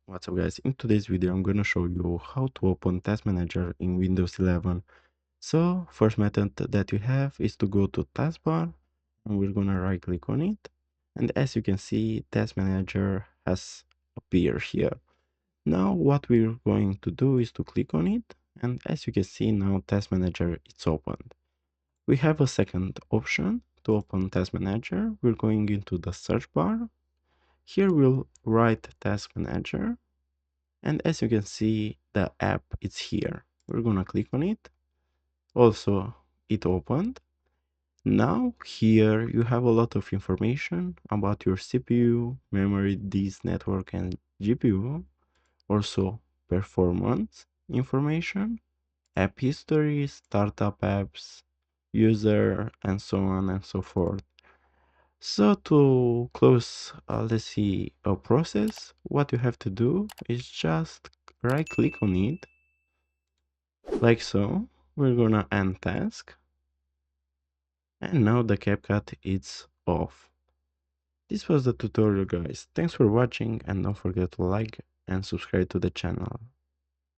What's up guys, in today's video I'm gonna show you how to open Task Manager in Windows 11. So first method that you have is to go to Taskbar and we're gonna right click on it, and as you can see Task Manager has appeared here. Now what we're going to do is to click on it, and as you can see now Task Manager is opened. We have a second option to open Task Manager. We're going into the search bar. Here we'll write Task Manager. And as you can see, the app is here. We're gonna click on it. Also, it opened. Now here you have a lot of information about your CPU, memory, disk, network, and GPU. Also, performance information, app history, startup apps, user, and so on and so forth. So to close, let's see, a process, what you have to do is just right click on it like so. We're gonna end task, and now the CapCut is off. This was the tutorial guys. Thanks for watching, and don't forget to like and subscribe to the channel.